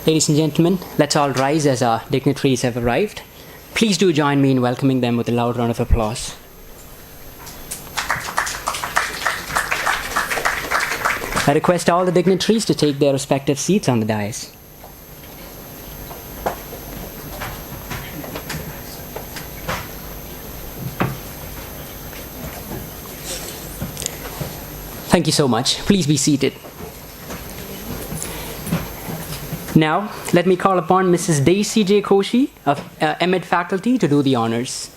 Ladies and gentlemen, let's all rise as our dignitaries have arrived. Please do join me in welcoming them with a loud round of applause. I request all the dignitaries to take their respective seats on the dais. Thank you so much. Please be seated. Now, let me call upon Mrs. Daisy J. Koshi of MEd faculty to do the honors.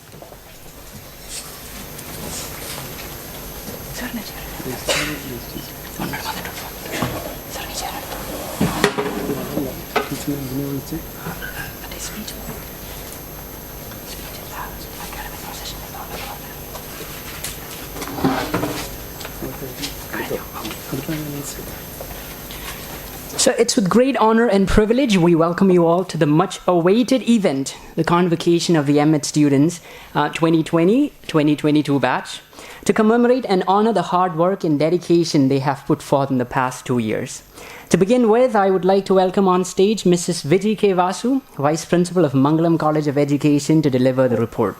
So it's with great honor and privilege we welcome you all to the much-awaited event, the Convocation of the MEd students 2020-2022 batch, to commemorate and honor the hard work and dedication they have put forth in the past 2 years. To begin with, I would like to welcome on stage Mrs. Vijay K. Vasu, Vice Principal of Mangalam College of Education, to deliver the report.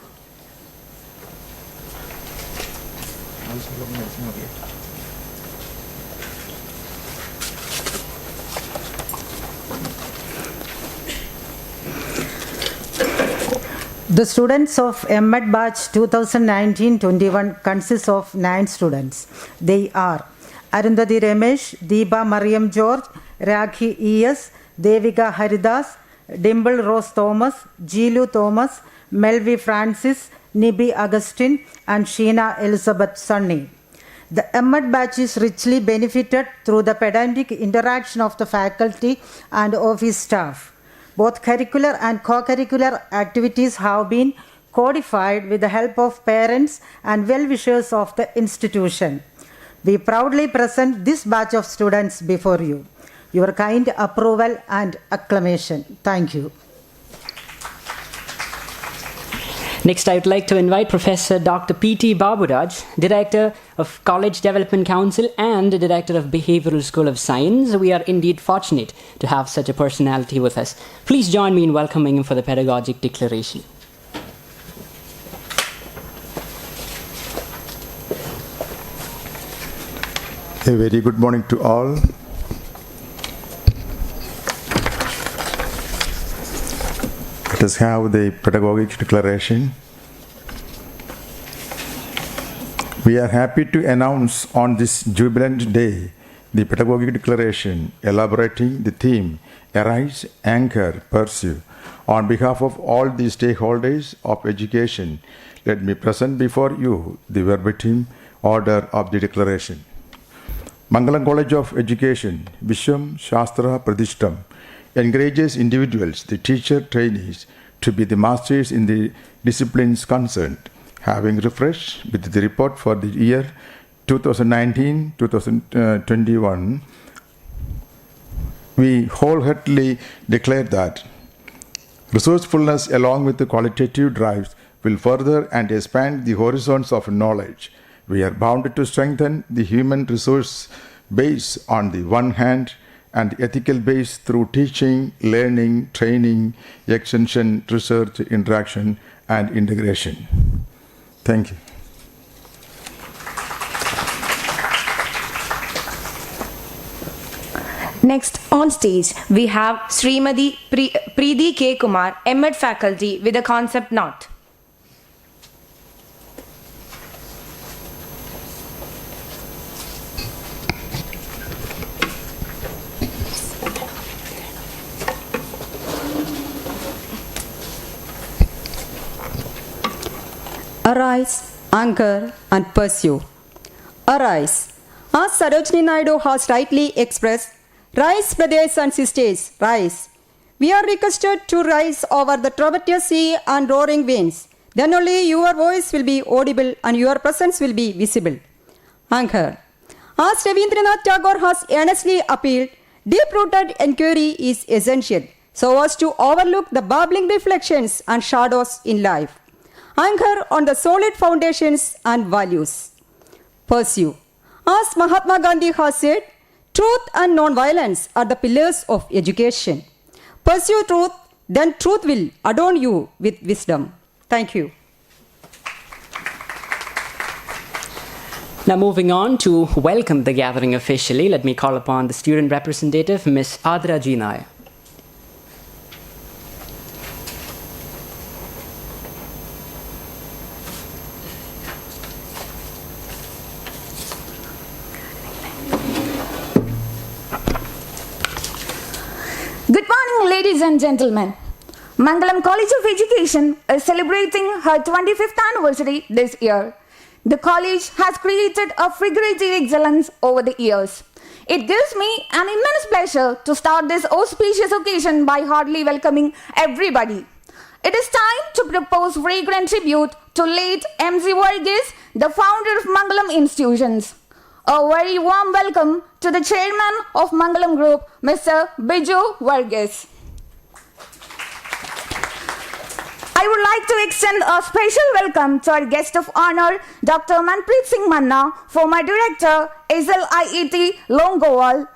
The students of MEd batch 2019-21 consist of 9 students. They are Arundhati Ramesh, Deepa Mariam George, Rakhi E.S., Devika Haridas, Dimple Rose Thomas, Jilu Thomas, Melvi Francis, Nibi Augustine, and Sheena Elizabeth Sunny. The MEd batch is richly benefited through the pedagogic interaction of the faculty and office staff. Both curricular and co-curricular activities have been codified with the help of parents and well-wishers of the institution. We proudly present this batch of students before you. Your kind approval and acclamation. Thank you. Next, I would like to invite Professor Dr. P.T. Baburaj, Director of College Development Council and Director of Behavioral School of Science. We are indeed fortunate to have such a personality with us. Please join me in welcoming him for the Pedagogic Declaration. A very good morning to all. Let us have the Pedagogic Declaration. We are happy to announce on this jubilant day the Pedagogic Declaration elaborating the theme Arise, Anchor, Pursue. On behalf of all the stakeholders of education, let me present before you the verbatim order of the declaration. Mangalam College of Education, Vishwam Shastra Pradishtam, encourages individuals, the teacher trainees, to be the masters in the disciplines concerned. Having refreshed with the report for the year 2019-2021, we wholeheartedly declare that resourcefulness along with the qualitative drives will further and expand the horizons of knowledge. We are bound to strengthen the human resource base on the one hand and the ethical base through teaching, learning, training, extension, research, interaction, and integration. Thank you. Next on stage, we have Srimati Preeti K. Kumar, MEd faculty, with a concept note. Arise, anchor, and pursue. Arise. As Sarojini Naidu has rightly expressed, rise, brothers and sisters, rise. We are requested to rise over the troubled sea and roaring winds. Then only your voice will be audible and your presence will be visible. Anchor. As Rabindranath Tagore has earnestly appealed, deep-rooted inquiry is essential, so as to overlook the bubbling reflections and shadows in life. Anchor on the solid foundations and values. Pursue. As Mahatma Gandhi has said, truth and non-violence are the pillars of education. Pursue truth, then truth will adorn you with wisdom. Thank you. Now moving on to welcome the gathering officially, let me call upon the student representative, Ms. Adra Jinay. Good morning, ladies and gentlemen. Mangalam College of Education is celebrating her 25th anniversary this year. The college has created a figurative excellence over the years. It gives me an immense pleasure to start this auspicious occasion by heartily welcoming everybody. It is time to propose fragrant tribute to late M.C. Varghese, the founder of Mangalam Institutions. A very warm welcome to the chairman of Mangalam Group, Mr. Biju Varghese. I would like to extend a special welcome to our guest of honor, Dr. Manpreet Singh Manna, former director, SLIET Longowal.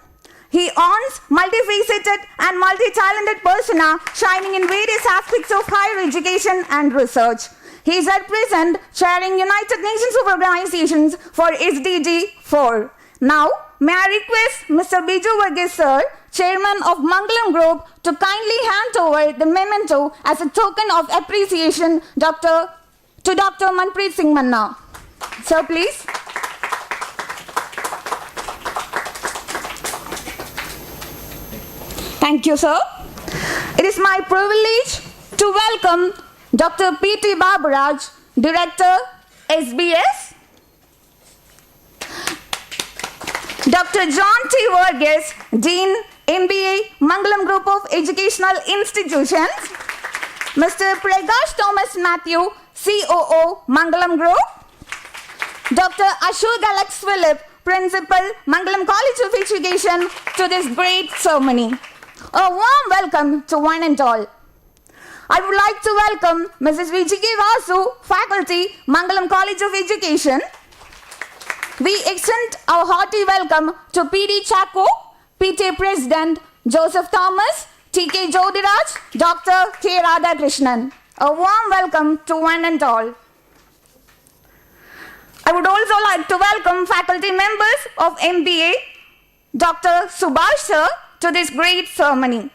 He owns multifaceted and multi-talented persona shining in various aspects of higher education and research. He is at present chairing United Nations of Organizations for SDG 4. Now, may I request Mr. Biju Varghese sir, chairman of Mangalam Group, to kindly hand over the memento as a token of appreciation to Dr. Manpreet Singh Manna. Sir, please. Thank you, sir. It is my privilege to welcome Dr. P.T. Baburaj, Director, SBS, Dr. John T. Varghese, Dean, MBA, Mangalam Group of Educational Institutions, Mr. Prakash Thomas Matthew, COO, Mangalam Group, Dr. Ashok Alex Philip, Principal, Mangalam College of Education, to this great ceremony. A warm welcome to one and all. I would like to welcome Mrs. Vijiki Vasu, Faculty, Mangalam College of Education. We extend our hearty welcome to P.D. Chacko, PTA President, Joseph Thomas, T.K. Jodiraj, Dr. K. Radhakrishnan. A warm welcome to one and all. I would also like to welcome faculty members of MBA, Dr. Subhash sir, to this great ceremony.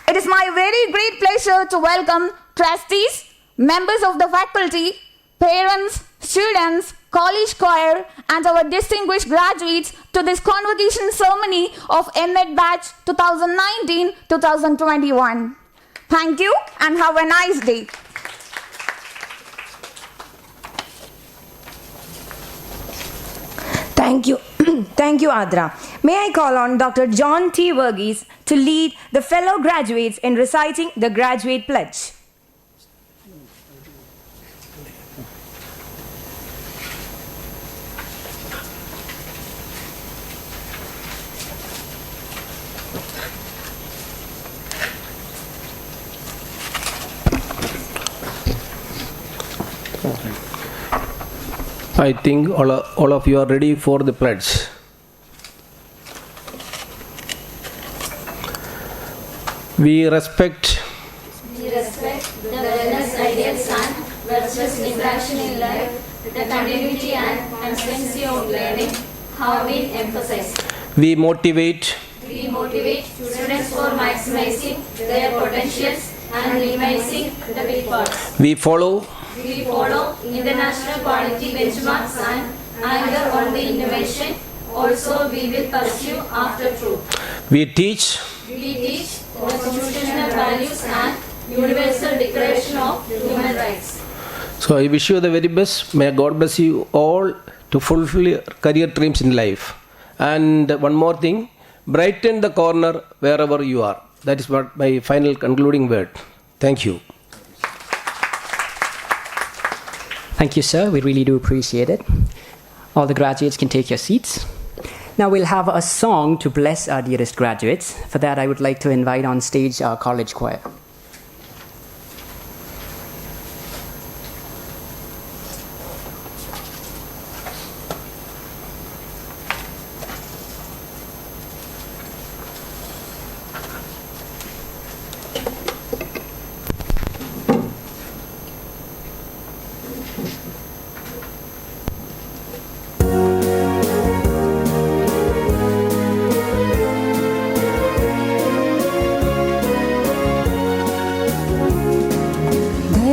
It is my very great pleasure to welcome trustees, members of the faculty, parents, students, college choir, and our distinguished graduates to this convocation ceremony of M.Ed Batch 2019-2021. Thank you and have a nice day. Thank you. Thank you, Adra. May I call on Dr. John T. Varghese to lead the fellow graduates in reciting the graduate pledge. I think all of you are ready for the pledge. We respect the wellness ideal son, virtuous interaction in life, the continuity and constancy of learning have been emphasized. We motivate Students for maximizing their potentials and minimizing the pitfalls. We follow International quality benchmarks and anchor on the innovation. Also, we will pursue after truth. We teach constitutional values and universal declaration of human rights. So I wish you the very best. May God bless you all to fulfill your career dreams in life. And one more thing, brighten the corner wherever you are. That is what my final concluding word. Thank you. Thank you, sir. We really do appreciate it. All the graduates can take your seats. Now we'll have a song to bless our dearest graduates. For that, I would like to invite on stage our college choir.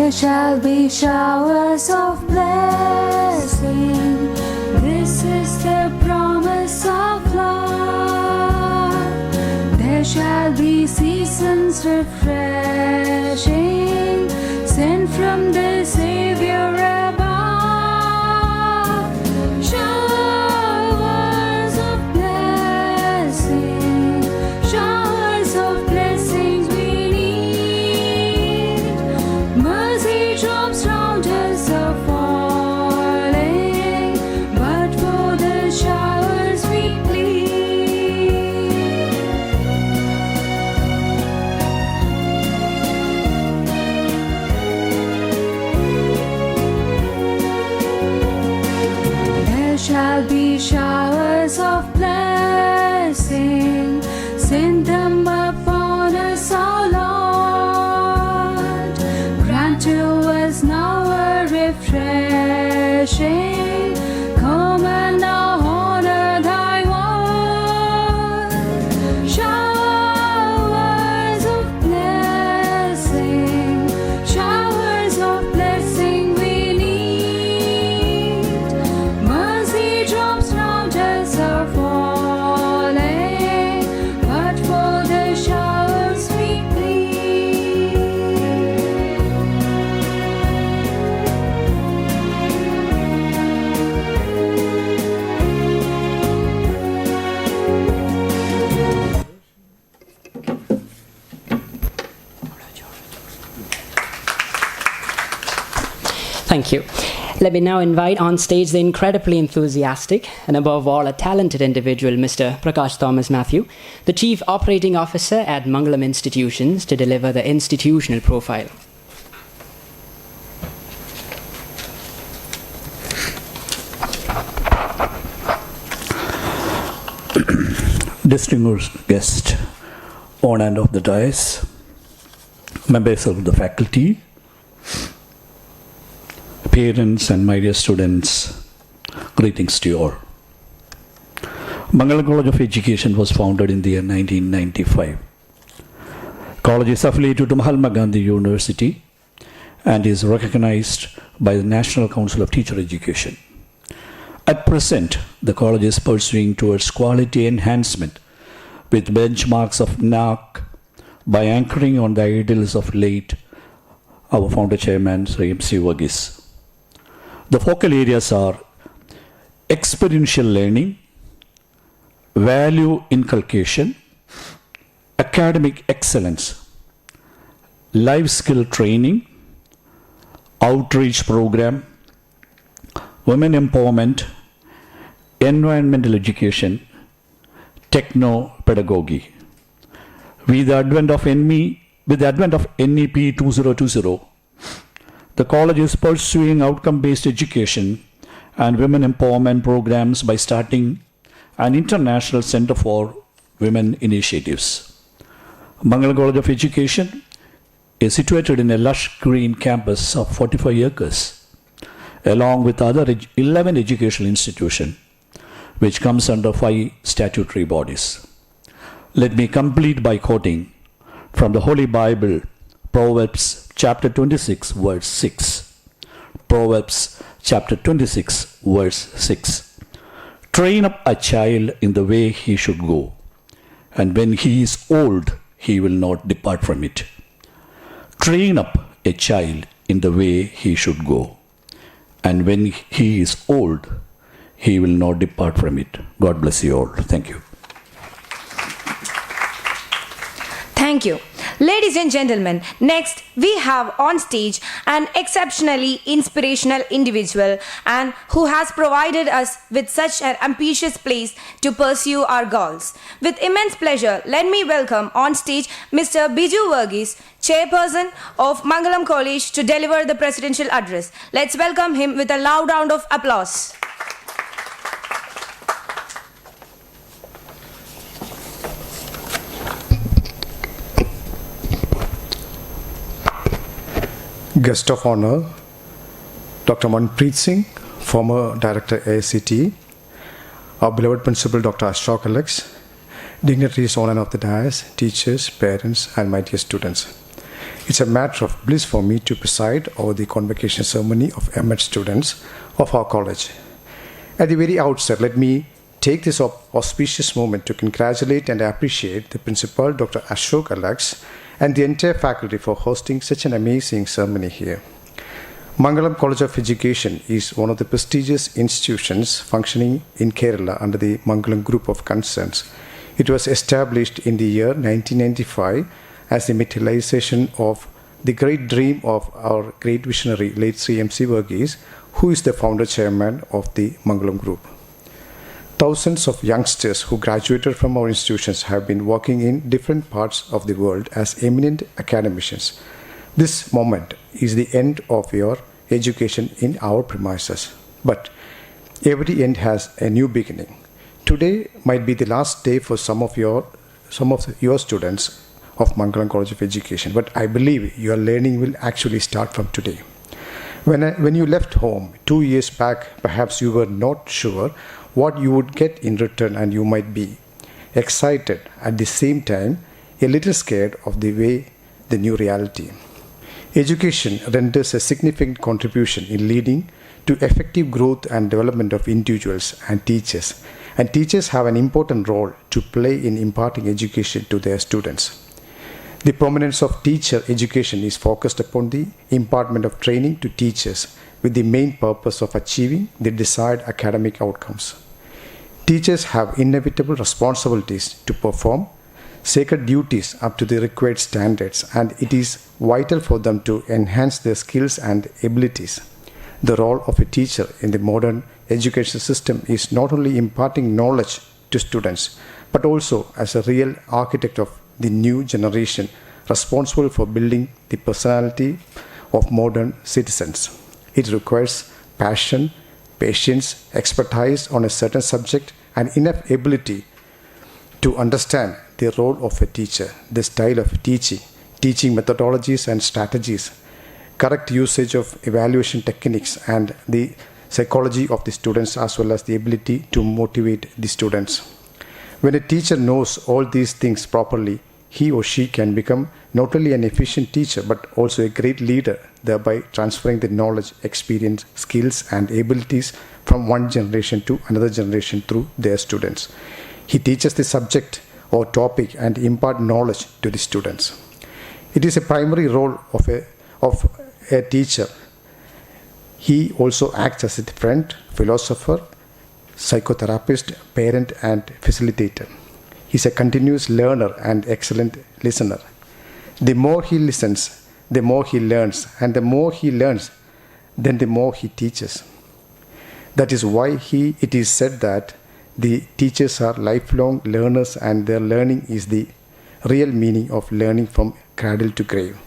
There shall be showers of blessing. This is the promise of love. There shall be seasons refreshing, sent from the Savior above. Showers of blessing, showers of blessings we need. Mercy drops round us are falling, but for the showers we plead. There shall be showers of blessing, send them upon us, O Lord. Grant to us now a refreshing. Come and now honor thy word. Showers of blessing, showers of blessing we need. Mercy drops round us are falling, but for the showers we plead. Thank you. Let me now invite on stage the incredibly enthusiastic and above all a talented individual, Mr. Prakash Thomas Matthew, the Chief Operating Officer at Mangalam Institutions, to deliver the institutional profile. Distinguished guests on and off the dais, members of the faculty, parents and my dear students, greetings to you all. Mangalam College of Education was founded in the year 1995. College is affiliated to Mahatma Gandhi University and is recognized by the National Council of Teacher Education. At present, the college is pursuing towards quality enhancement with benchmarks of NAAC by anchoring on the ideals of late our founder chairman, Sri M.C. Varghese. The focal areas are experiential learning, value inculcation, academic excellence, life skill training, outreach program, women empowerment, environmental education, techno-pedagogy. With the advent of NEP 2020, the college is pursuing outcome-based education and women empowerment programs by starting an international center for women initiatives. Mangalam College of Education is situated in a lush green campus of 45 acres, along with other 11 educational institutions, which comes under 5 statutory bodies. Let me complete by quoting from the Holy Bible, Proverbs chapter 26, verse 6. Proverbs chapter 26, verse 6. Train up a child in the way he should go, and when he is old, he will not depart from it. Train up a child in the way he should go, and when he is old, he will not depart from it. God bless you all. Thank you. Thank you. Ladies and gentlemen, next we have on stage an exceptionally inspirational individual and who has provided us with such an ambitious place to pursue our goals. With immense pleasure, let me welcome on stage Mr. Biju Varghese, Chairperson of Mangalam College, to deliver the presidential address. Let's welcome him with a loud round of applause. Guest of honor, Dr. Manpreet Singh, former Director AICT, our beloved Principal Dr. Ashok Alex, dignitaries on and off the dais, teachers, parents, and my dear students. It's a matter of bliss for me to preside over the convocation ceremony of MEd students of our college. At the very outset, let me take this auspicious moment to congratulate and appreciate the Principal, Dr. Ashok Alex, and the entire faculty for hosting such an amazing ceremony here. Mangalam College of Education is one of the prestigious institutions functioning in Kerala under the Mangalam Group of Concerns. It was established in the year 1995 as the materialization of the great dream of our great visionary, late Sri M.C. Verghese, who is the founder chairman of the Mangalam Group. Thousands of youngsters who graduated from our institutions have been working in different parts of the world as eminent academicians. This moment is the end of your education in our premises. But every end has a new beginning. Today might be the last day for some of your students of Mangalam College of Education, but I believe your learning will actually start from today. When you left home 2 years back, perhaps you were not sure what you would get in return, and you might be excited at the same time, a little scared of the new reality. Education renders a significant contribution in leading to effective growth and development of individuals and teachers have an important role to play in imparting education to their students. The prominence of teacher education is focused upon the impartment of training to teachers with the main purpose of achieving the desired academic outcomes. Teachers have inevitable responsibilities to perform sacred duties up to the required standards, and it is vital for them to enhance their skills and abilities. The role of a teacher in the modern education system is not only imparting knowledge to students, but also as a real architect of the new generation responsible for building the personality of modern citizens. It requires passion, patience, expertise on a certain subject, and enough ability to understand the role of a teacher, the style of teaching methodologies and strategies, correct usage of evaluation techniques, and the psychology of the students, as well as the ability to motivate the students. When a teacher knows all these things properly, he or she can become not only an efficient teacher but also a great leader, thereby transferring the knowledge, experience, skills, and abilities from one generation to another generation through their students. He teaches the subject or topic and impart knowledge to the students. It is a primary role of a teacher. He also acts as a friend, philosopher, psychotherapist, parent, and facilitator. He is a continuous learner and excellent listener. The more he listens, the more he learns, and the more he learns, then the more he teaches. That is why it is said that the teachers are lifelong learners, and their learning is the real meaning of learning from cradle to grave.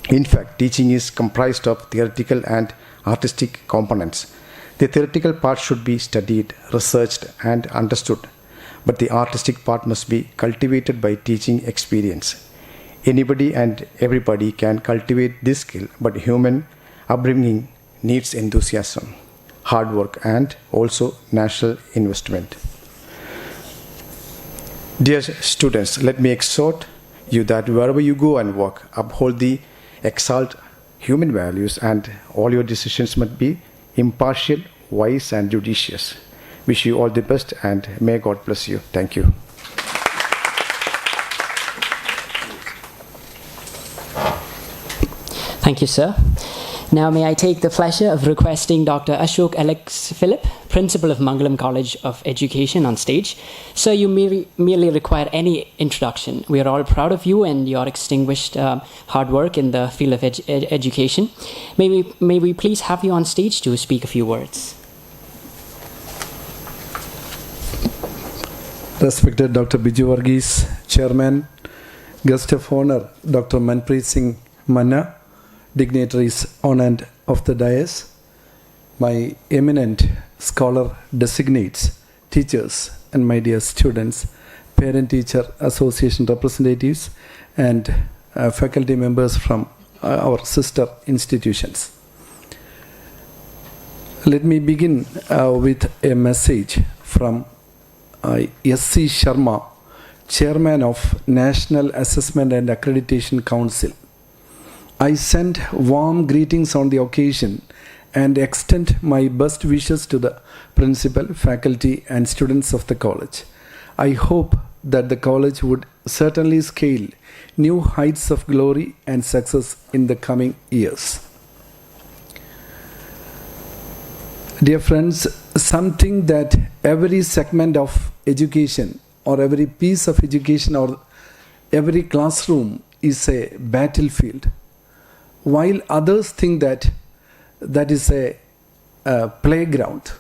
In fact, teaching is comprised of theoretical and artistic components. The theoretical part should be studied, researched, and understood, but the artistic part must be cultivated by teaching experience. Anybody and everybody can cultivate this skill, but human upbringing needs enthusiasm, hard work, and also national investment. Dear students, let me exhort you that wherever you go and work, uphold the exalt human values, and all your decisions must be impartial, wise, and judicious. Wish you all the best, and may God bless you. Thank you. Thank you, sir. Now may I take the pleasure of requesting Dr. Ashok Alex Philip, Principal of Mangalam College of Education, on stage. Sir, you merely require any introduction. We are all proud of you and your extinguished hard work in the field of education. May we please have you on stage to speak a few words. Respected Dr. Biju Verghese, Chairman, Guest of Honor, Dr. Manpreet Singh Manna, dignitaries on and off the dais, my eminent scholar designates, teachers, and my dear students, parent-teacher association representatives, and faculty members from our sister institutions. Let me begin with a message from S.C. Sharma, Chairman of National Assessment and Accreditation Council. I send warm greetings on the occasion and extend my best wishes to the principal, faculty, and students of the college. I hope that the college would certainly scale new heights of glory and success in the coming years. Dear friends, something that every segment of education or every piece of education or every classroom is a battlefield, while others think that that is a playground.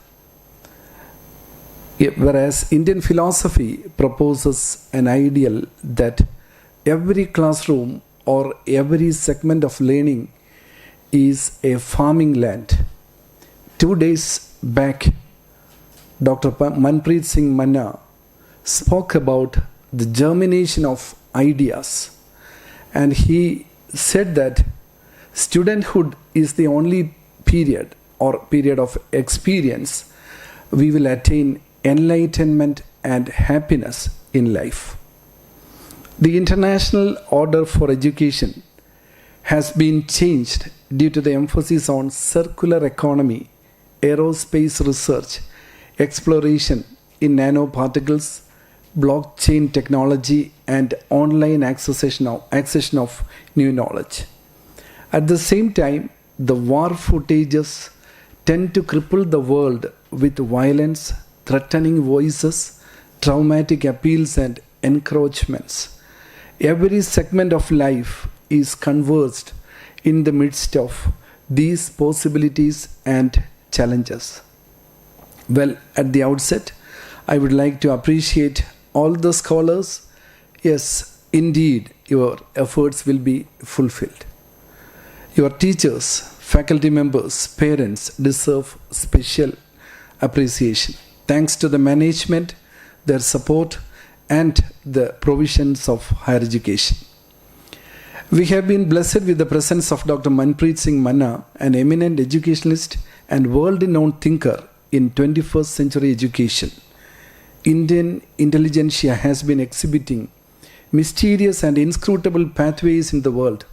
Whereas Indian philosophy proposes an ideal that every classroom or every segment of learning is a farming land. 2 days back, Dr. Manpreet Singh Manna spoke about the germination of ideas, and he said that studenthood is the only period or period of experience we will attain enlightenment and happiness in life. The international order for education has been changed due to the emphasis on circular economy, aerospace research, exploration in nanoparticles, blockchain technology, and online accession of new knowledge. At the same time, the war footages tend to cripple the world with violence, threatening voices, traumatic appeals, and encroachments. Every segment of life is converged in the midst of these possibilities and challenges. Well, at the outset, I would like to appreciate all the scholars. Yes, indeed, your efforts will be fulfilled. Your teachers, faculty members, parents deserve special appreciation. Thanks to the management, their support, and the provisions of higher education. We have been blessed with the presence of Dr. Manpreet Singh Manna, an eminent educationalist and world-renowned thinker in 21st century education. Indian intelligentsia has been exhibiting mysterious and inscrutable pathways in the world.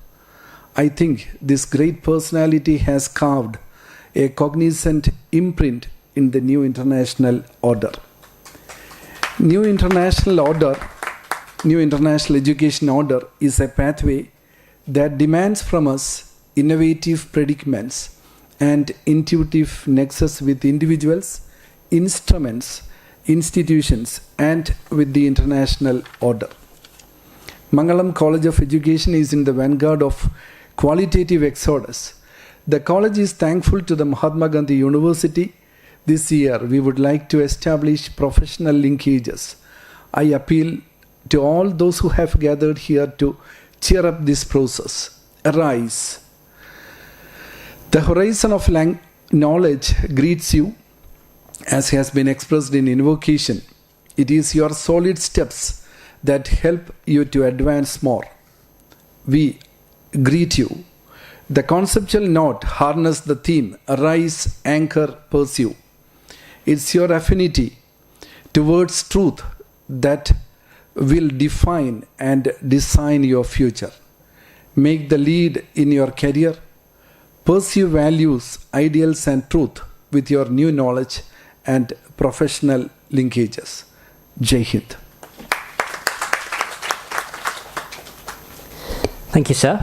I think this great personality has carved a cognizant imprint in the new international order. New international education order is a pathway that demands from us innovative predicaments and intuitive nexus with individuals, instruments, institutions, and with the international order. Mangalam College of Education is in the vanguard of qualitative exodus. The college is thankful to the Mahatma Gandhi University. This year, we would like to establish professional linkages. I appeal to all those who have gathered here to cheer up this process. Arise. The horizon of knowledge greets you, as has been expressed in invocation. It is your solid steps that help you to advance more. We greet you. The conceptual note harness the theme, arise, anchor, pursue. It's your affinity towards truth that will define and design your future. Make the lead in your career. Pursue values, ideals, and truth with your new knowledge and professional linkages. Jai Hind. Thank you, sir.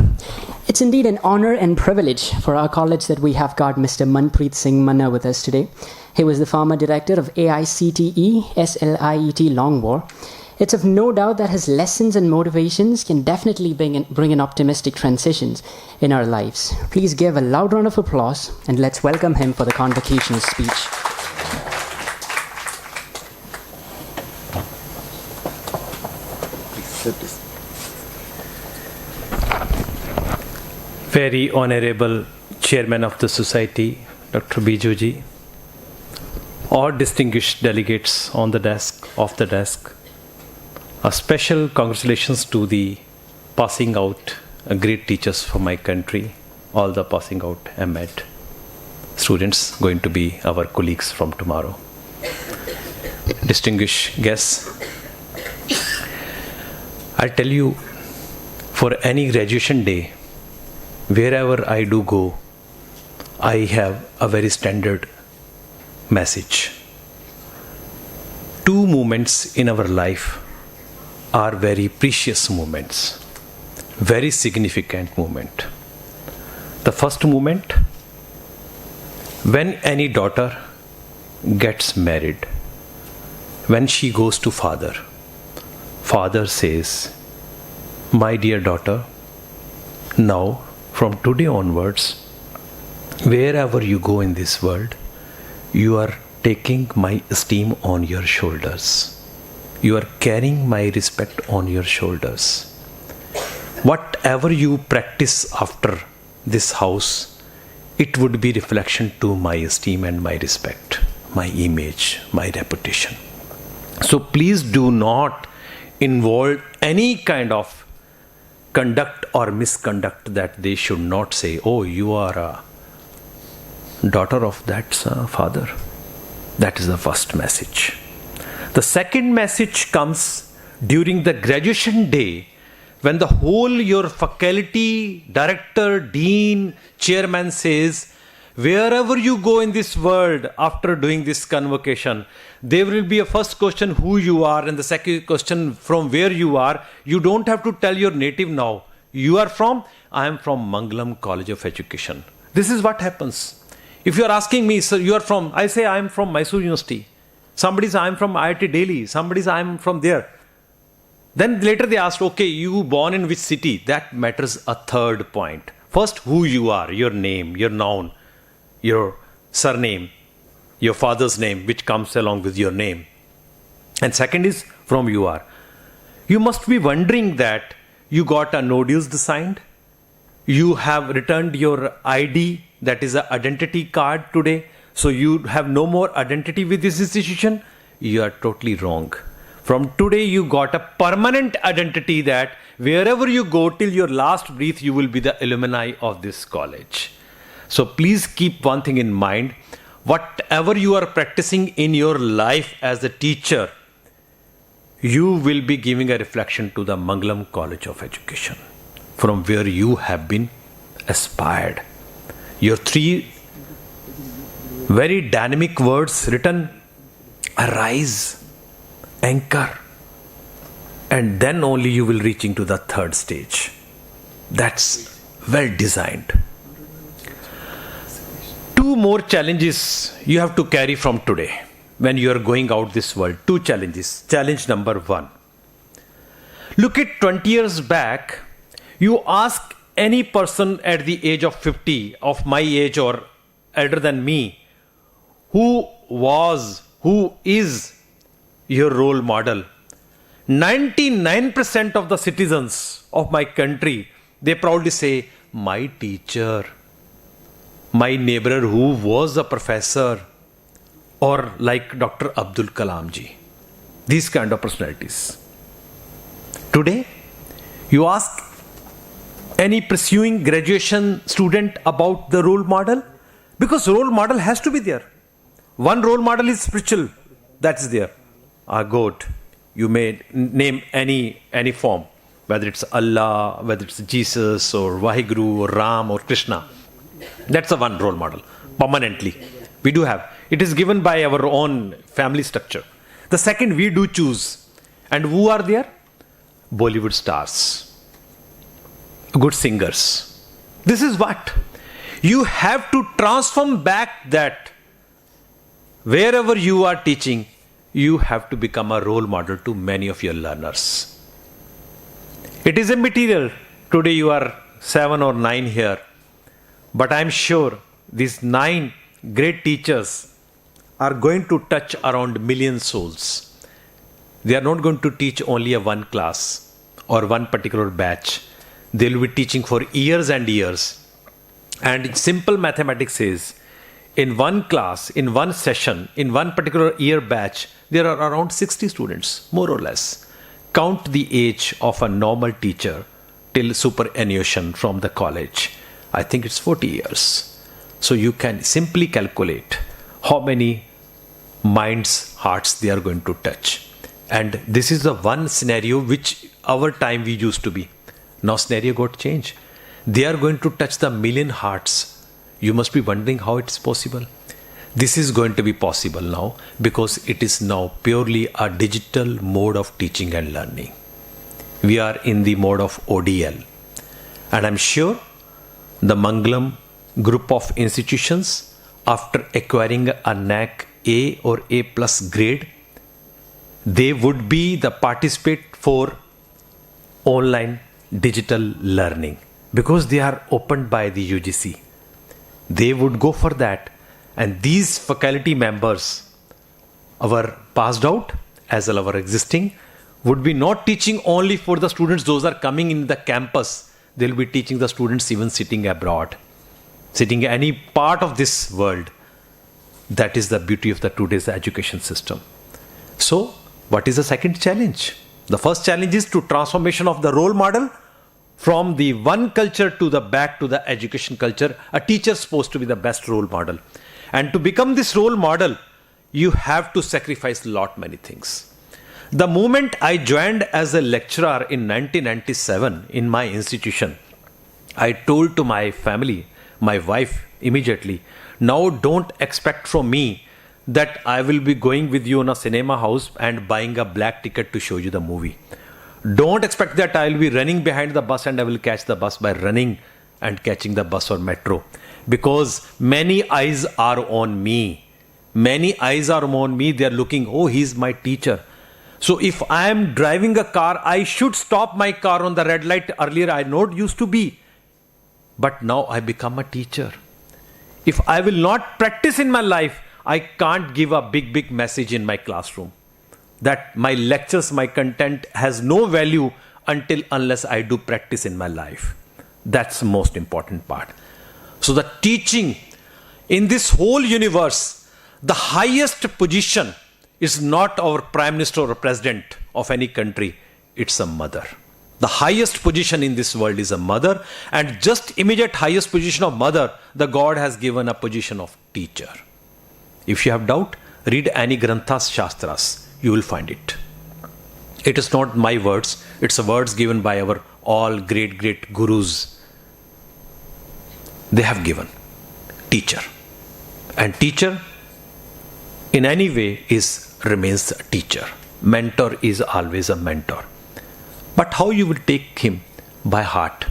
It's indeed an honor and privilege for our college that we have got Mr. Manpreet Singh Manna with us today. He was the former director of AICTE, SLIET Longwar. It's of no doubt that his lessons and motivations can definitely bring in optimistic transitions in our lives. Please give a loud round of applause and let's welcome him for the convocation speech. Very Honorable Chairman of the Society, Dr. Bijuji, all distinguished delegates on the desk, off the desk, a special congratulations to the passing out great teachers for my country, all the passing out MEd students going to be our colleagues from tomorrow. Distinguished guests, I'll tell you, for any graduation day, wherever I do go, I have a very standard message. Two moments in our life are very precious moments, very significant moment. The first moment, when any daughter gets married, when she goes to father, father says, "My dear daughter, now from today onwards, wherever you go in this world, you are taking my esteem on your shoulders. You are carrying my respect on your shoulders. Whatever you practice after this house, it would be reflection to my esteem and my respect, my image, my reputation. So please do not involve any kind of conduct or misconduct that they should not say, oh, you are a daughter of that father." That is the first message. The second message comes during the graduation day, when the whole your faculty, director, dean, chairman says, wherever you go in this world after doing this convocation, there will be a first question who you are and the second question from where you are. You don't have to tell your native now. You are from? I am from Mangalam College of Education. This is what happens. If you are asking me, sir, you are from, I say I am from Mysore University. Somebody says I am from IIT Delhi. Somebody says I am from there. Then later they asked, okay, you born in which city? That matters a third point. First, who you are, your name, your noun, your surname, your father's name, which comes along with your name. And second is from you are. You must be wondering that you got a no dues signed. You have returned your ID, that is an identity card today. So you have no more identity with this institution. You are totally wrong. From today, you got a permanent identity that wherever you go till your last breath, you will be the alumni of this college. So please keep one thing in mind. Whatever you are practicing in your life as a teacher, you will be giving a reflection to the Mangalam College of Education, from where you have been aspired. Your three very dynamic words written: arise, anchor, and then only you will reach into the third stage. That's well designed. Two more challenges you have to carry from today when you are going out this world. Two challenges. Challenge number one. Look at 20 years back. You ask any person at the age of 50, of my age or elder than me, who is your role model? 99% of the citizens of my country, they proudly say, my teacher, my neighbor who was a professor, or like Dr. Abdul Kalam ji. These kind of personalities. Today, you ask any pursuing graduation student about the role model, because role model has to be there. One role model is spiritual, that is there. A God, you may name any form, whether it's Allah, whether it's Jesus or Vaheguru or Ram or Krishna. That's a one role model, permanently. We do have. It is given by our own family structure. The second, we do choose. And who are there? Bollywood stars, good singers. This is what? You have to transform back that. Wherever you are teaching, you have to become a role model to many of your learners. It is a material. Today you are 7 or 9 here. But I am sure these 9 great teachers are going to touch around million souls. They are not going to teach only a one class or one particular batch. They will be teaching for years and years. And simple mathematics says, in one class, in one session, in one particular year batch, there are around 60 students, more or less. Count the age of a normal teacher till superannuation from the college. I think it's 40 years. So you can simply calculate how many minds, hearts they are going to touch. And this is the one scenario which our time we used to be. Now scenario got changed. They are going to touch the million hearts. You must be wondering how it's possible. This is going to be possible now because it is now purely a digital mode of teaching and learning. We are in the mode of ODL. And I'm sure the Mangalam group of institutions, after acquiring a NAC A or A plus grade, they would be the participate for online digital learning because they are opened by the UGC. They would go for that. And these faculty members, our passed out as well our existing, would be not teaching only for the students, those are coming in the campus. They'll be teaching the students even sitting abroad, sitting any part of this world. That is the beauty of the today's education system. So, what is the second challenge? The first challenge is to transformation of the role model from the one culture to the back to the education culture. A teacher is supposed to be the best role model. And to become this role model, you have to sacrifice many things. The moment I joined as a lecturer in 1997 in my institution, I told to my family, my wife immediately, now don't expect from me that I will be going with you in a cinema house and buying a black ticket to show you the movie. Don't expect that I will be running behind the bus and I will catch the bus by running and catching the bus or metro. Because many eyes are on me. Many eyes are on me. They are looking, oh, he's my teacher. So if I am driving a car, I should stop my car on the red light. Earlier I not used to be. But now I become a teacher. If I will not practice in my life, I can't give a big message in my classroom. That my lectures, my content has no value unless I do practice in my life. That's the most important part. So the teaching in this whole universe, the highest position is not our prime minister or president of any country. It's a mother. The highest position in this world is a mother, and just immediate highest position of mother, the God has given a position of teacher. If you have doubt, read any Granthas, Shastras. You will find it. It is not my words. It's the words given by our all great gurus. They have given teacher. And teacher in any way remains a teacher. Mentor is always a mentor. But how you will take him? By heart.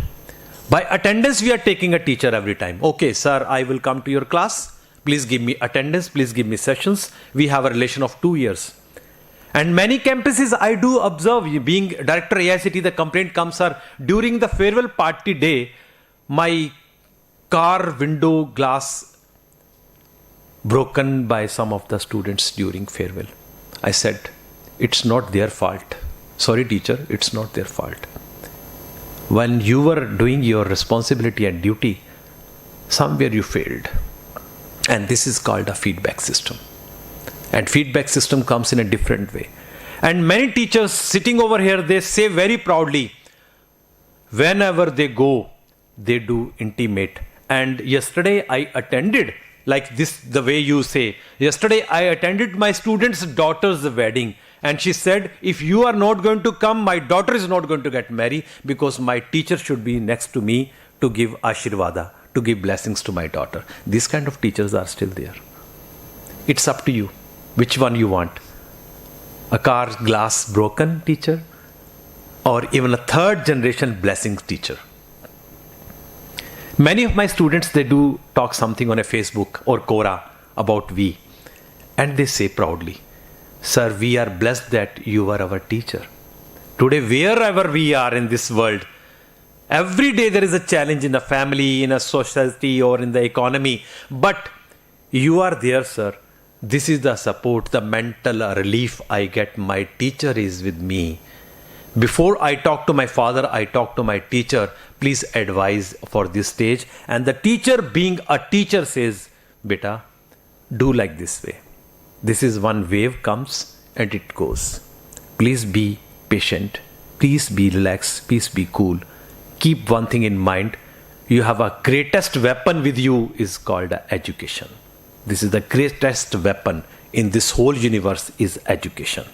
By attendance we are taking a teacher every time. Okay, sir, I will come to your class. Please give me attendance. Please give me sessions. We have a relation of 2 years. And many campuses I do observe, being director AICT, the complaint comes, sir, during the farewell party day, my car window glass broken by some of the students during farewell. I said, it's not their fault. Sorry teacher, it's not their fault. When you were doing your responsibility and duty, somewhere you failed. And this is called a feedback system. And feedback system comes in a different way. And many teachers sitting over here, they say very proudly, whenever they go, they do intimate. And yesterday I attended, like this, the way you say, yesterday I attended my student's daughter's wedding. And she said, if you are not going to come, my daughter is not going to get married because my teacher should be next to me to give Ashirvada, to give blessings to my daughter. These kind of teachers are still there. It's up to you. Which one you want? A car glass broken teacher? Or even a third generation blessings teacher? Many of my students, they do talk something on a Facebook or Quora about we. And they say proudly, sir, we are blessed that you are our teacher. Today, wherever we are in this world, every day there is a challenge in a family, in a society or in the economy. But you are there, sir. This is the support, the mental relief I get. My teacher is with me. Before I talk to my father, I talk to my teacher. Please advise for this stage. And the teacher, being a teacher, says, beta, do like this way. This is one wave comes and it goes. Please be patient. Please be relaxed. Please be cool. Keep one thing in mind. You have a greatest weapon with you is called education. This is the greatest weapon in this whole universe is education.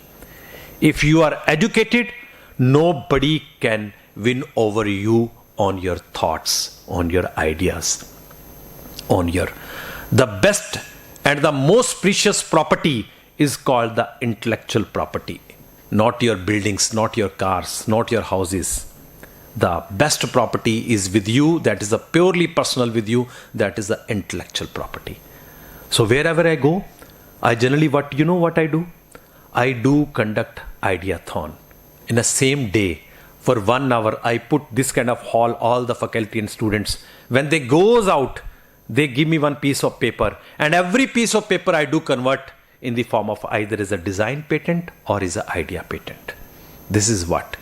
If you are educated, nobody can win over you on your thoughts, on your ideas, on your... The best and the most precious property is called the intellectual property. Not your buildings, not your cars, not your houses. The best property is with you, that is a purely personal with you, that is the intellectual property. So wherever I go, I generally, what I do? I do conduct ideathon. In the same day, for 1 hour, I put this kind of hall, all the faculty and students. When they goes out, they give me one piece of paper, and every piece of paper I do convert in the form of either as a design patent or is an idea patent. This is what.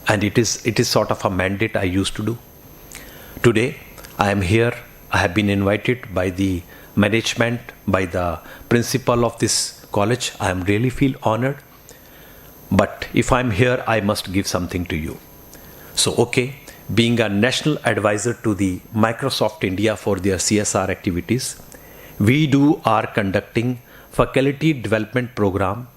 And it is sort of a mandate I used to do. Today, I am here. I have been invited by the management, by the principal of this college. I am really feel honored. But if I'm here, I must give something to you. So, okay, being a national advisor to the Microsoft India for their CSR activities, we are conducting faculty development program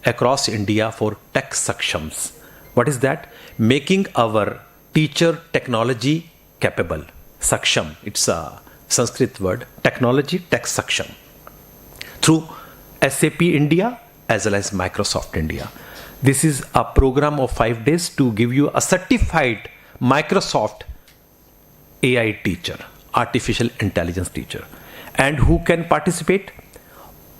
across India for tech sakshams. What is that? Making our teacher technology capable. Saksham, it's a Sanskrit word. Technology, tech saksham. Through SAP India as well as Microsoft India. This is a program of 5 days to give you a certified Microsoft AI teacher, artificial intelligence teacher. And who can participate?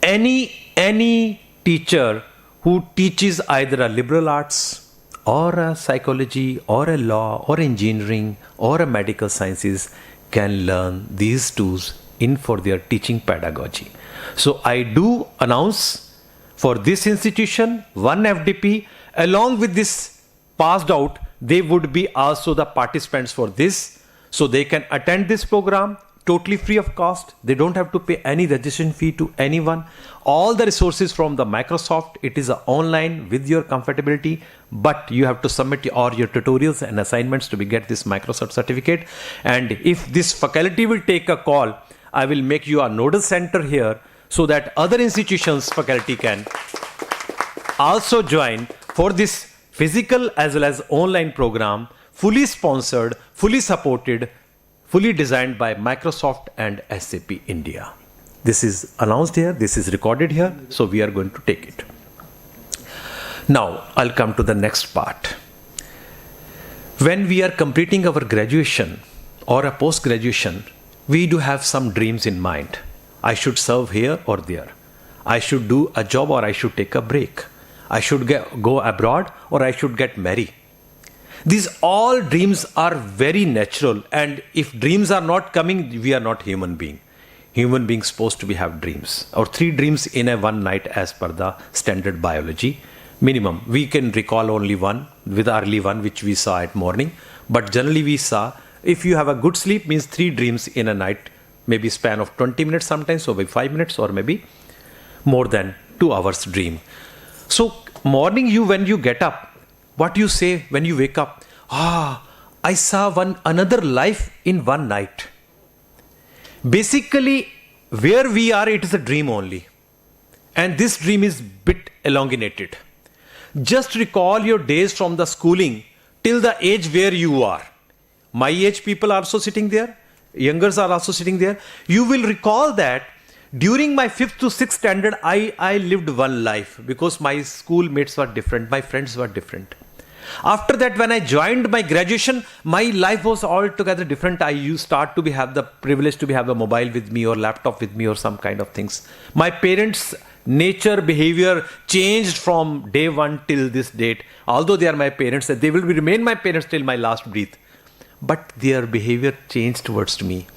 Any teacher who teaches either a liberal arts or a psychology or a law or engineering or a medical sciences can learn these tools in for their teaching pedagogy. So I do announce for this institution, one FDP, along with this passed out, they would be also the participants for this. So they can attend this program totally free of cost. They don't have to pay any registration fee to anyone. All the resources from the Microsoft, it is online with your comfortability, but you have to submit all your tutorials and assignments to get this Microsoft certificate. And if this faculty will take a call, I will make you a nodal center here so that other institutions faculty can also join for this physical as well as online program, fully sponsored, fully supported, fully designed by Microsoft and SAP India. This is announced here, this is recorded here, so we are going to take it. Now, I'll come to the next part. When we are completing our graduation or a post-graduation, we do have some dreams in mind. I should serve here or there. I should do a job or I should take a break. I should go abroad or I should get married. These all dreams are very natural, and if dreams are not coming, we are not human being. Human beings supposed to have dreams, or 3 dreams in a one night as per the standard biology. Minimum, we can recall only one, with early one which we saw at morning, but generally we saw if you have a good sleep means 3 dreams in a night, maybe span of 20 minutes sometimes, or maybe 5 minutes, or maybe more than 2 hours dream. So morning when you get up, what you say when you wake up? I saw another life in one night. Basically, where we are, it is a dream only. And this dream is bit elongated. Just recall your days from the schooling till the age where you are. My age people are also sitting there. Youngers are also sitting there. You will recall that during my 5th to 6th standard, I lived one life because my schoolmates were different. My friends were different. After that, when I joined my graduation, my life was altogether different. I used start to have the privilege to have a mobile with me or laptop with me or some kind of things. My parents' nature, behavior changed from day one till this date. Although they are my parents, they will remain my parents till my last breath. But their behavior changed towards me.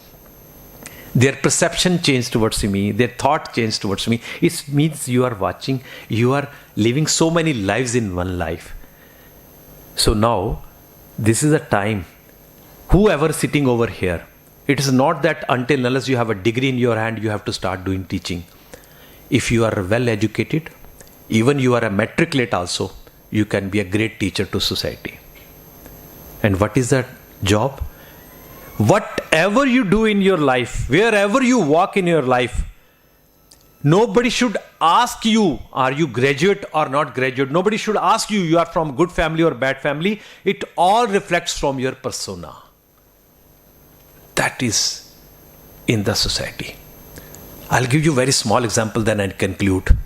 Their perception changed towards me. Their thought changed towards me. It means you are watching, you are living so many lives in one life. So now, this is a time, whoever sitting over here, it is not that until unless you have a degree in your hand, you have to start doing teaching. If you are well educated, even you are a matriculate also, you can be a great teacher to society. And what is that job? Whatever you do in your life, wherever you walk in your life, nobody should ask you, are you graduate or not graduate? Nobody should ask you, you are from good family or bad family. It all reflects from your persona. that is in the society. I'll give you a very small example, then I conclude.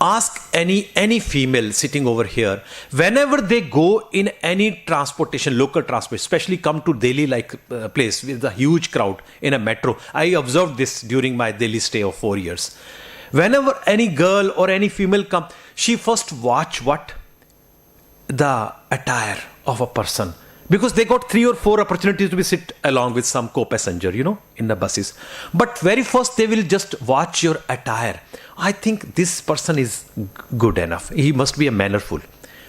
Ask any female sitting over here, whenever they go in any transportation, local transport, especially come to Delhi like place with a huge crowd in a metro. I observed this during my Delhi stay of 4 years. Whenever any girl or any female come, she first watch what? The attire of a person. Because they got 3 or 4 opportunities to sit along with some co-passenger, in the buses. But very first they will just watch your attire. I think this person is good enough. He must be a mannerful.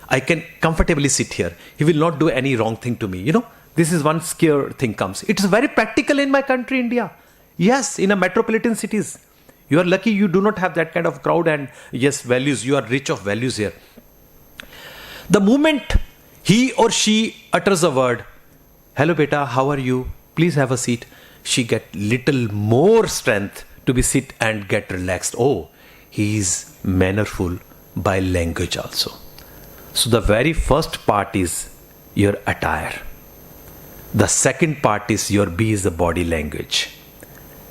I can comfortably sit here. He will not do any wrong thing to me, This is one scare thing comes. It is very practical in my country, India. Yes, in a metropolitan cities. You are lucky you do not have that kind of crowd and yes, values. You are rich of values here. The moment he or she utters a word, hello beta, how are you? Please have a seat. She get little more strength to be sit and get relaxed. Oh, he is mannerful by language also. So the very first part is your attire. The second part is your B is the body language.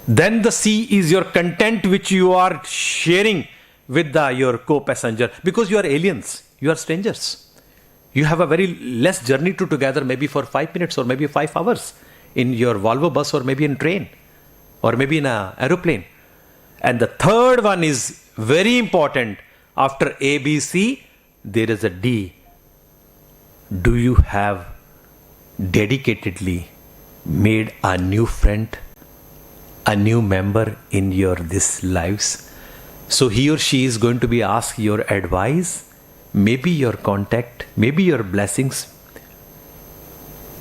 Then the C is your content which you are sharing with your co-passenger, because you are aliens, you are strangers. You have a very less journey together, maybe for 5 minutes or maybe 5 hours in your Volvo bus or maybe in train or maybe in an aeroplane. And the third one is very important. After A, B, C, there is a D. Do you have dedicatedly made a new friend, a new member in your this lives? So he or she is going to be asked your advice, maybe your contact, maybe your blessings,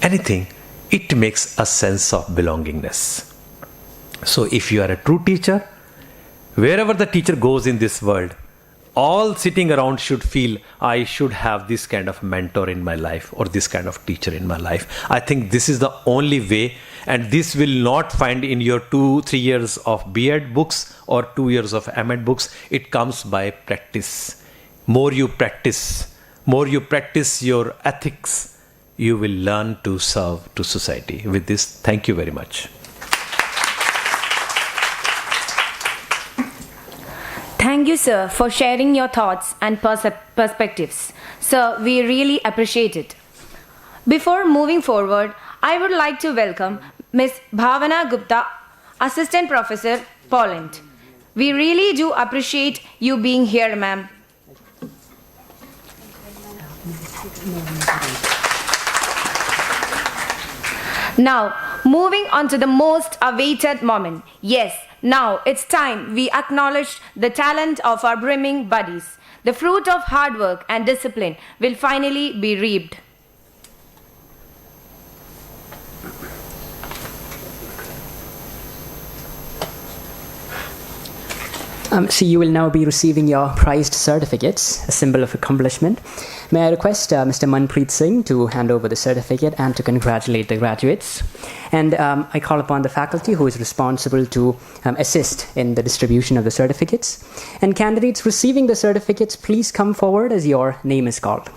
anything. It makes a sense of belongingness. So if you are a true teacher, wherever the teacher goes in this world, all sitting around should feel, I should have this kind of mentor in my life or this kind of teacher in my life. I think this is the only way, and this will not find in your 2-3 years of B.Ed books or 2 years of M.Ed books. It comes by practice. More you practice your ethics, you will learn to serve to society. With this, thank you very much. Thank you, sir, for sharing your thoughts and perspectives. Sir, we really appreciate it. Before moving forward, I would like to welcome Ms. Bhavana Gupta, Assistant Professor, Poland. We really do appreciate you being here, ma'am. Now, moving on to the most awaited moment. Yes, now it's time we acknowledge the talent of our brimming buddies. The fruit of hard work and discipline will finally be reaped. So you will now be receiving your prized certificates, a symbol of accomplishment. May I request Mr. Manpreet Singh to hand over the certificate and to congratulate the graduates. And I call upon the faculty who is responsible to assist in the distribution of the certificates. And candidates receiving the certificates, please come forward as your name is called.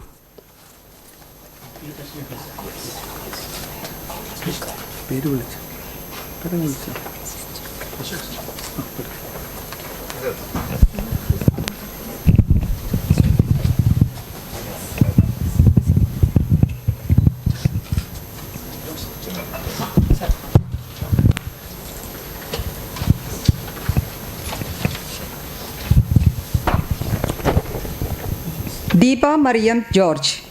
Deepa Mariam George.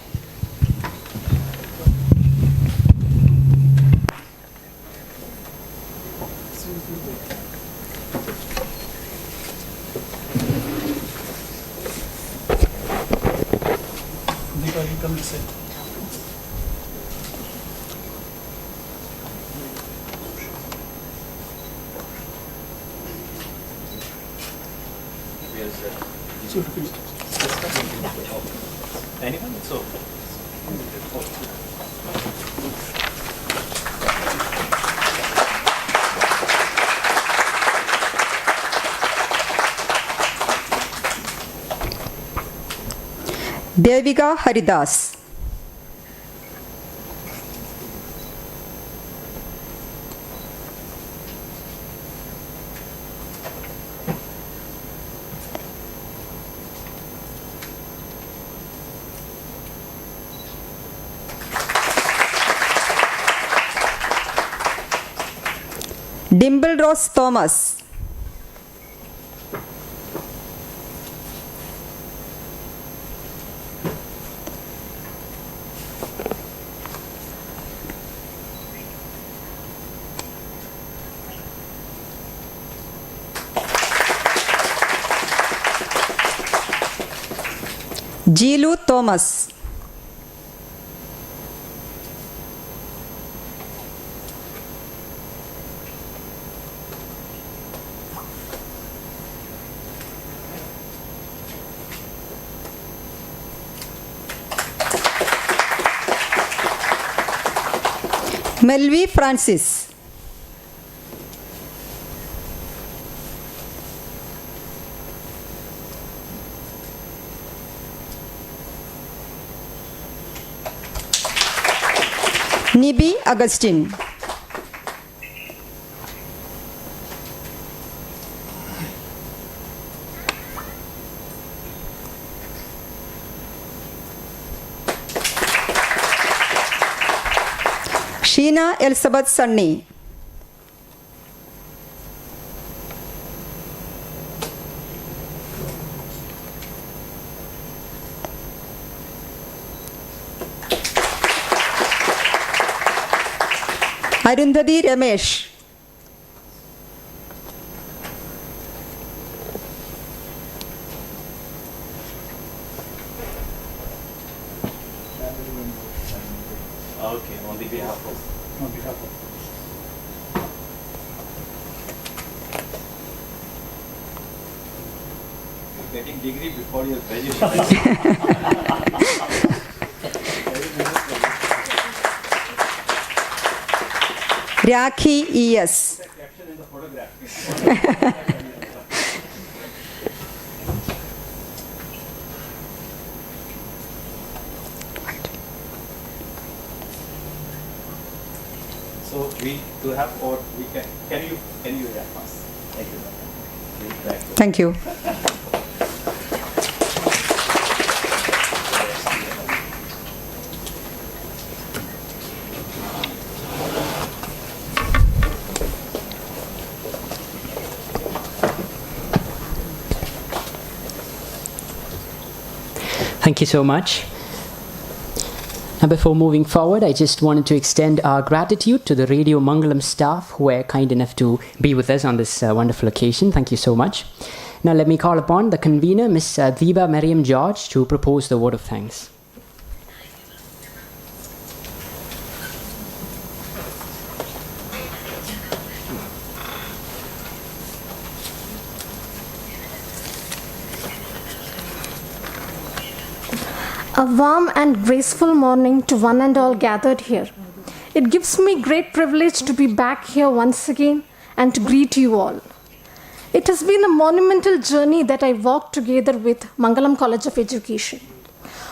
Anyone? So. Devika Haridas. Rose Thomas. Jilu Thomas. Melvi Francis. Nibi Augustine. Sheena Elizabeth Sunny. Arundhati Ramesh. Okay, on behalf of. You're getting degree before your graduation. Rakhi E.S. So we do have, or we can you help us? Thank you. Thank you. Thank you so much. Now, before moving forward, I just wanted to extend our gratitude to the Radio Mangalam staff who were kind enough to be with us on this wonderful occasion. Thank you so much. Now, let me call upon the convener, Ms. Deepa Mariam George, to propose the word of thanks. A warm and graceful morning to one and all gathered here. It gives me great privilege to be back here once again and to greet you all. It has been a monumental journey that I walked together with Mangalam College of Education.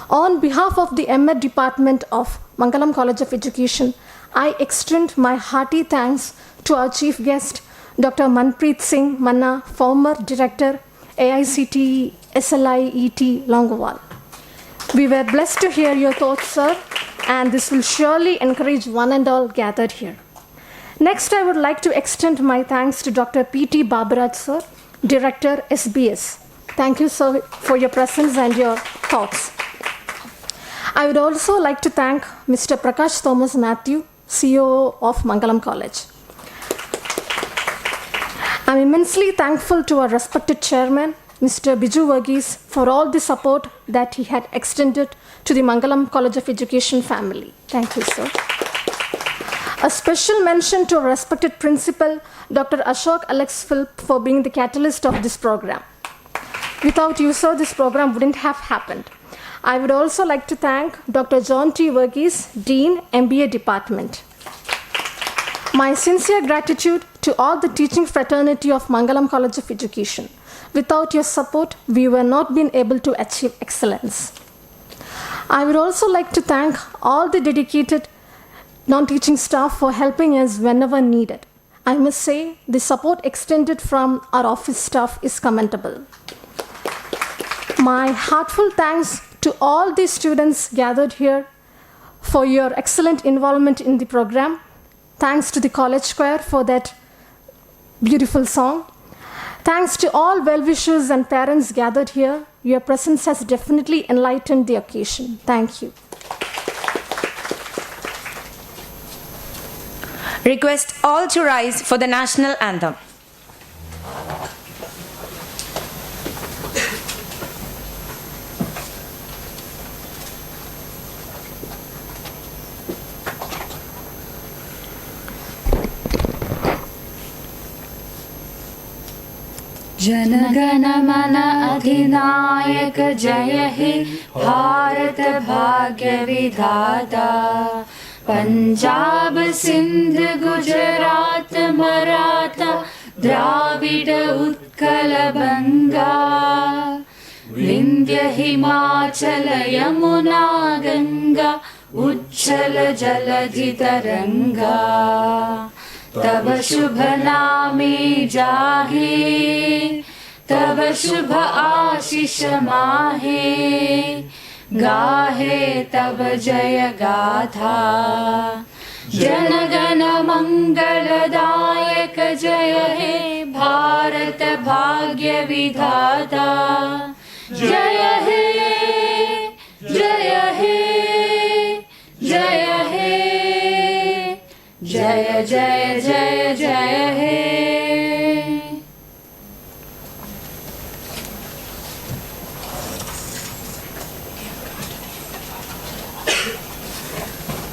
On behalf of the M.Ed Department of Mangalam College of Education, I extend my hearty thanks to our chief guest, Dr. Manpreet Singh Manna, former Director, AICTE SLIET Longowal. We were blessed to hear your thoughts, sir, and this will surely encourage one and all gathered here. Next, I would like to extend my thanks to Dr. P.T. Baburaj, sir, Director, SBS. Thank you, sir, for your presence and your thoughts. I would also like to thank Mr. Prakash Thomas Matthew, CEO of Mangalam College. I'm immensely thankful to our respected chairman, Mr. Biju Varghese, for all the support that he had extended to the Mangalam College of Education family. Thank you, sir. A special mention to our respected principal, Dr. Ashok Alex Philp, for being the catalyst of this program. Without you, sir, this program wouldn't have happened. I would also like to thank Dr. John T. Varghese, Dean, MBA Department. My sincere gratitude to all the teaching fraternity of Mangalam College of Education. Without your support, we were not been able to achieve excellence. I would also like to thank all the dedicated non-teaching staff for helping us whenever needed. I must say, the support extended from our office staff is commendable. My heartfelt thanks to all the students gathered here for your excellent involvement in the program. Thanks to the college choir for that beautiful song. Thanks to all well-wishers and parents gathered here. Your presence has definitely enlightened the occasion. Thank you. Request all to rise for the national anthem. जनगण मन अधिनायक जय हे भारत भाग्य विधाता पंजाब सिंध गुजरात मराठा द्राविड उत्कल बंगा विंध्य हिमाचल यमुना गंगा उच्छल जलधि तरंगा तब शुभ नामे जाहे तब शुभ आशीष माहे गाहे तब जय गाथा जनगण मंगलदायक जय हे भारत भाग्य विधाता जय हे जय हे जय हे जय जय जय जय